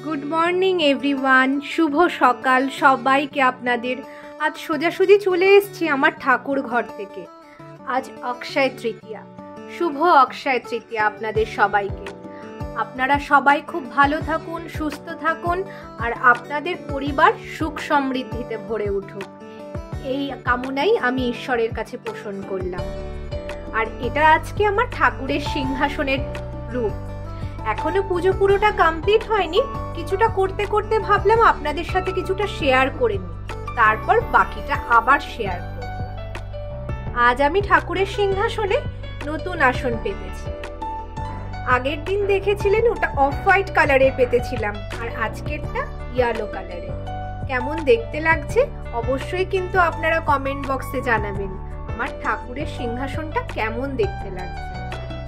Good morning everyone, শুভ সকাল সবাইকে আপনাদের। আজ সোজাসুজি চলে এসেছি আমার ঠাকুর ঘর থেকে। আজ অক্ষয় তৃতীয়া, শুভ অক্ষয় তৃতীয়া আপনাদের সবাইকে। আপনারা সবাই খুব ভালো থাকুন, সুস্থ থাকুন, আর আপনাদের পরিবার সুখ সমৃদ্ধিতে ভরে উঠুক, এই কামনাই আমি ঈশ্বরের কাছে পোষণ করলাম। আর এটা আজকে আমার ঠাকুরের সিংহাসনের রূপ। এখনো পুজো পুরোটা কমপ্লিট হয়নি, কিছুটা করতে করতে ভাবলাম আপনাদের সাথে কিছুটা শেয়ার করে নিই, তারপর বাকিটা আবার শেয়ার করব। আজ আমি ঠাকুরের সিংহাসনে নতুন আসন পেতেছি। আগের দিন দেখেছিলেন ওটা অফ হোয়াইট কালারের পেতেছিলাম, আর আজকেরটা ইয়েলো কালারের। কেমন দেখতে লাগছে অবশ্যই কিন্তু আপনারা কমেন্ট বক্সে জানাবেন আমার ঠাকুরের সিংহাসনটা কেমন দেখতে লাগছে।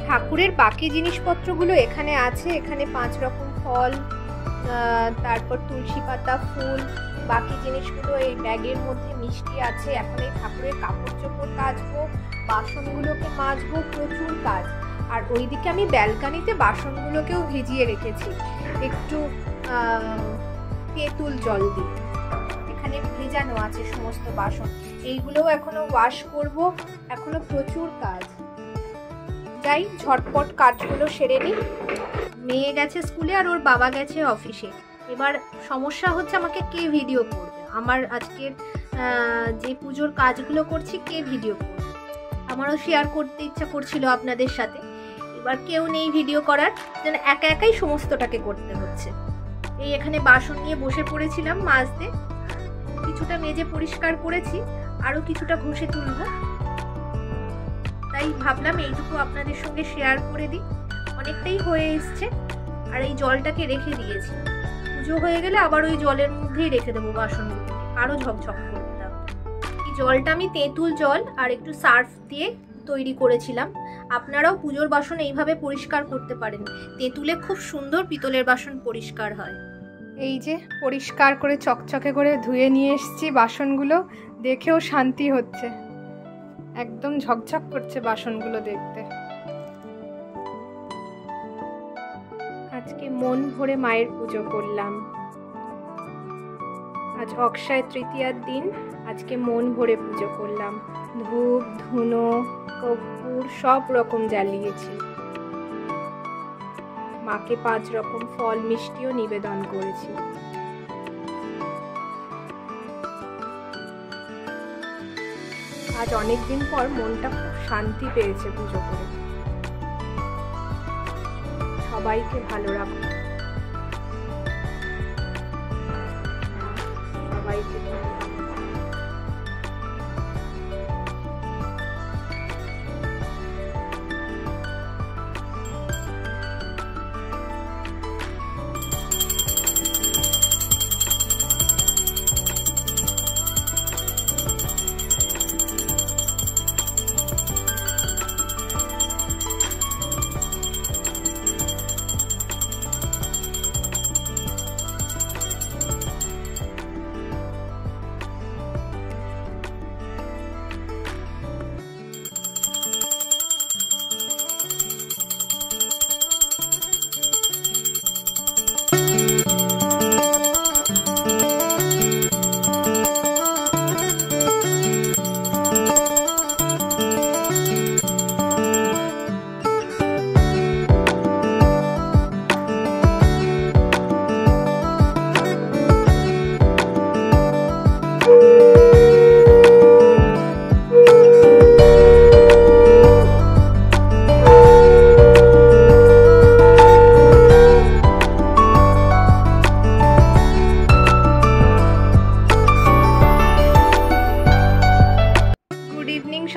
ঠাকুরের বাকি জিনিসপত্রগুলো এখানে আছে। এখানে 5 রকম ফল, তারপর তুলসী পাতা, ফুল, বাকি জিনিসগুলো এই ব্যাগের মধ্যে মিষ্টি আছে। এখন এই ঠাকুরের কাপড় চোপড় কাচবো, বাসনগুলোকে মাজবো, প্রচুর কাজ। আর ওইদিকে আমি ব্যালকানিতে বাসনগুলোকেও ভিজিয়ে রেখেছি একটু তেঁতুল জল দিয়ে। এখানে ভেজানো আছে সমস্ত বাসন, এইগুলোও এখনো ওয়াশ করব। এখনো প্রচুর কাজ। যাই ঝটপট কাজগুলো সেরে নিই। মেয়ে গেছে স্কুলে আর ওর বাবা গেছে অফিসে। এবার সমস্যা হচ্ছে আমাকে কে ভিডিও করবে, আমার আজকের যে পুজোর কাজগুলো করছি কে ভিডিও করবে। আমারও শেয়ার করতে ইচ্ছা করছিল আপনাদের সাথে, এবার কেউ নেই ভিডিও করার, যেন একা একাই সমস্তটাকে করতে হচ্ছে। এই এখানে বাসন নিয়ে বসে পড়েছিলাম মাজতে, কিছুটা মেজে পরিষ্কার করেছি, আরও কিছুটা ঘষে তুলব। তাই ভাবলাম এইটুকু আপনাদের সঙ্গে শেয়ার করে দিই। অনেকটাই হয়ে এসছে, আর এই জলটাকে রেখে দিয়েছি। পুজো হয়ে গেলে আবার ওই জলের মধ্যেই রেখে দেবো বাসনগুলো, আরও ঝকঝক করতে হবে। এই জলটা আমি তেঁতুল জল আর একটু সার্ফ দিয়ে তৈরি করেছিলাম। আপনারাও পুজোর বাসন এইভাবে পরিষ্কার করতে পারেন। তেঁতুলে খুব সুন্দর পিতলের বাসন পরিষ্কার হয়। এই যে পরিষ্কার করে চকচকে করে ধুয়ে নিয়ে এসেছি বাসনগুলো, দেখেও শান্তি হচ্ছে। একদম ঝকঝক করছে বাসনগুলো দেখতে। আজকে মন ভরে মায়ের পুজো করলাম। আজ অক্ষয় তৃতীয়ার দিন, আজকে মন ভরে পুজো করলাম। ধূপ ধুনো কর্পূর সব রকম জ্বালিয়েছি। মাকে 5 রকম ফল মিষ্টিও নিবেদন করেছি। আজ অনেকদিন পর মনটা খুব শান্তি পেয়েছে পুজো করে। সবাইকে ভালো রাখুন, সবাইকে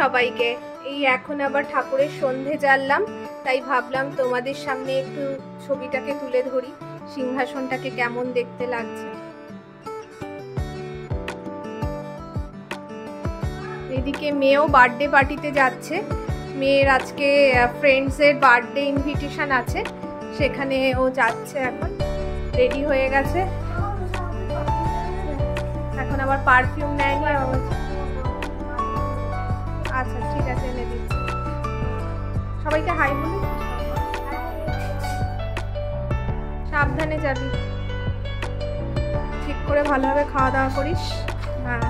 সবাইকে। এই এখন আবার ঠাকুরের সন্ধে জ্বাললাম, তাই ভাবলাম তোমাদের সামনে একটু ছবিটাকে তুলে ধরি, সিংহাসনটাকে কেমন দেখতে লাগছে। এদিকে মেয়েও বার্থডে পার্টিতে যাচ্ছে। মেয়ের আজকে ফ্রেন্ডসের বার্থডে ইনভিটেশন আছে, সেখানে ও যাচ্ছে। এখন রেডি হয়ে গেছে, এখন আবার পারফিউম নেয়নি। আচ্ছা ঠিক আছে, এনে দিচ্ছি। সবাইকে হাই বলি, সাবধানে যাবি। করে ভালোভাবে খাওয়া দাওয়া করিস। হ্যাঁ,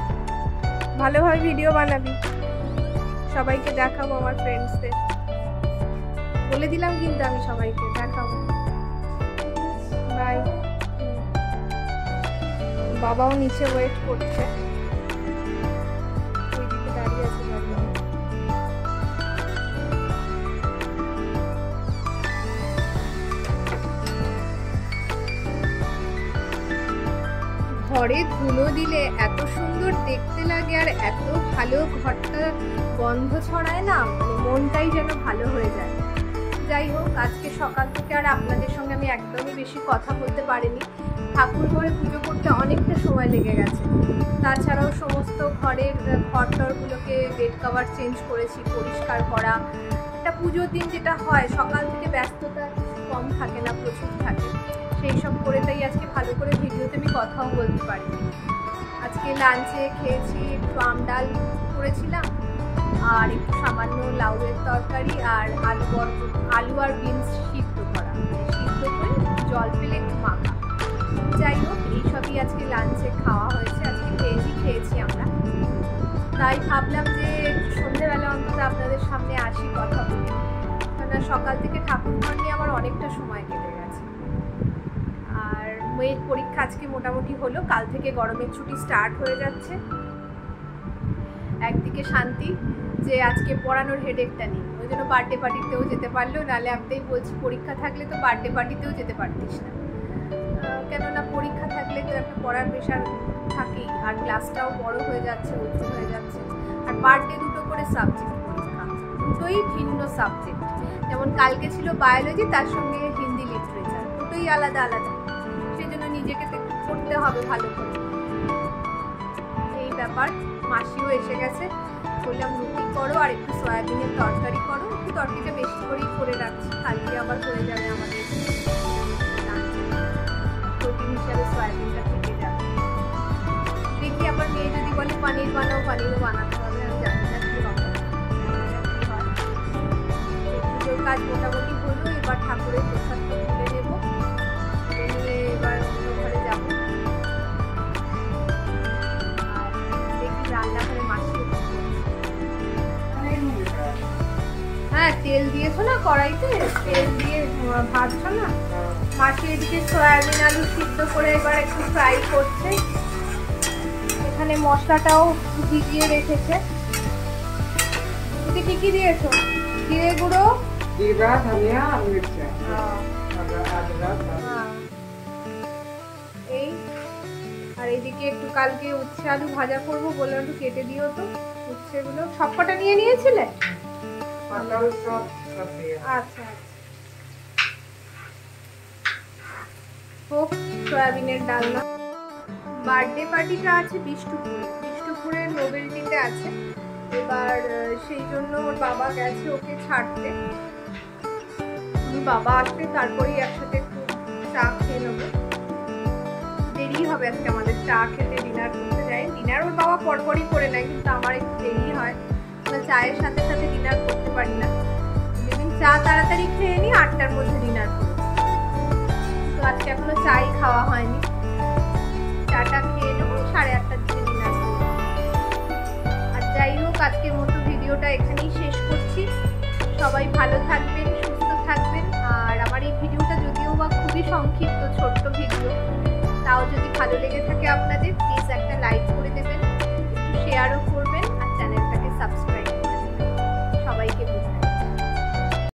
ভালোভাবে ভিডিও বানাবি, সবাইকে দেখাবো, আমার ফ্রেন্ডসদের বলে দিলাম কিন্তু আমি সবাইকে দেখাবো। বাই। বাবাও নিচে ওয়েট করছে, ওইদিকে দাঁড়িয়ে আছে। ঘরে ধুলো দিলে এত সুন্দর দেখতে লাগে আর এত ভালো ঘরটা গন্ধ ছড়ায় না, মানে মনটাই যেন ভালো হয়ে যায়। যাই হোক, আজকে সকাল থেকে আর আপনাদের সঙ্গে আমি একদমই বেশি কথা বলতে পারিনি। ঠাকুর ঘরে পুজো করতে অনেকটা সময় লেগে গেছে। তাছাড়াও সমস্ত ঘরের ঘরটরগুলোকে বেড কভার চেঞ্জ করেছি, পরিষ্কার করা। একটা পুজোর দিন যেটা হয়, সকাল থেকে ব্যস্ততা কম থাকে না, প্রচুর থাকে, সেই সব করে তাই আজকে ভালো করে ভিডিওতে আমি কথাও বলতে পারিনি। আজকে লাঞ্চে খেয়েছি একটু আম ডাল করেছিলাম, আর একটু সামান্য লাউয়ের তরকারি, আর আলু আর বিনস সিদ্ধ করা, সিদ্ধ করে জল ফেলে একটু মাখা। যাই হোক, এইসবই আজকে লাঞ্চে খাওয়া হয়েছে। আজকে খেয়েছি আমরা, তাই ভাবলাম যে সন্ধ্যেবেলা অন্তত আপনাদের সামনে আসি, কথা বলি। কেননা সকাল থেকে ঠাকুর ঘর নিয়ে আমার অনেকটা সময় কেটে গেছে। আর মেয়ের পরীক্ষা আজকে মোটামুটি হলো, কাল থেকে গরমের ছুটি স্টার্ট হয়ে যাচ্ছে। একদিকে শান্তি যে আজকে পড়ানোর হেডেকটা নেই, ওই জন্য বার্থডে পার্টিতেও যেতে পারলো, নাহলে একটাই বলছি পরীক্ষা থাকলে তো বার্থডে পার্টিতেও যেতে পারতিস না। কেননা পরীক্ষা থাকলে তো একটা পড়ার প্রেশার থাকেই, আর ক্লাসটাও বড় হয়ে যাচ্ছে, উঁচু হয়ে যাচ্ছে। আর বার্থডে দুটো করে সাবজেক্ট পরীক্ষা, দুটোই ভিন্ন সাবজেক্ট। যেমন কালকে ছিল বায়োলজি, তার সঙ্গে হিন্দি লিটারেচার, দুটোই আলাদা আলাদা। সেই জন্য নিজেকে তো একটু পড়তে হবে ভালো করে, এই ব্যাপার। মাসিও এসে গেছে, বললাম রুটি করো আর একটু সয়াবিনের তরকারি করো। একটু তরকারিটা বেশি করেই করে রাখছি, কালকে আবার হয়ে যাবে আমাদের প্রোটিন হিসাবে, সয়াবিনটা থেকে যাবে। দেখি আবার মেয়ে যদি বলে পানির বানাও, পানিরও বানাতে হবে, আমি জানি না কি হবে। পুজোর কাজ মোটামুটি হলো, এবার ঠাকুরের প্রসাদটা তুলে নেবো, নিয়ে এবার অন্য ঘরে যাবো। আর দেখি রান্নাঘরে মাসি। হ্যাঁ, তেল দিয়েছো না কড়াইতে, তেল দিয়ে ভাজছো না। মাসি এদিকে সয়াবিন আলু সিদ্ধ করে এবার একটু ফ্রাই করছে। এখানে মশলাটাও ভিজিয়ে রেখেছে। কি কি দিয়েছো? জিরে গুঁড়ো, জিরা, ধনিয়া আর মির্চি। এই আর এইদিকে একটু কালকে উচ্ছে আলু ভাজা করবো, বললাম একটু কেটে দিও তো উচ্ছেগুলো। সবকটা নিয়ে নিয়েছিলে? আচ্ছা, হোক সয়াবিনের ডালনা। বার্থডে পার্টিটা আছে বিষ্টুপুরের নোবেলটিতে আছে। এবার সেই জন্য ওর বাবা গেছে ওকে ছাড়তে। বাবা আসলে তারপরেই একসাথে একটু চা খেয়ে নেবো। দেরি হবে আজকে আমাদের চা খেতে, ডিনার করতে যাই। ডিনার ওর বাবা পরপরই করে নেয়, কিন্তু আমার একটু দেরি হয়, চায়ের সাথে সাথে ডিনার করতে পারি না। যেদিন চা তাড়াতাড়ি খেয়ে নিই, 8টার মধ্যে ডিনার করি। তো আজকে এখনো চাই খাওয়া হয়নি, চাটা খেয়ে নেবো, 8:30টার দিকে ডিনার করবো। আর যাই হোক, আজকের মতো ভিডিওটা এখানেই শেষ করছি। সবাই ভালো থাকবেন, সুস্থ থাকবেন। আর আমার এই ভিডিওটা যদিও বা খুবই সংক্ষিপ্ত, ছোট্ট ভিডিও,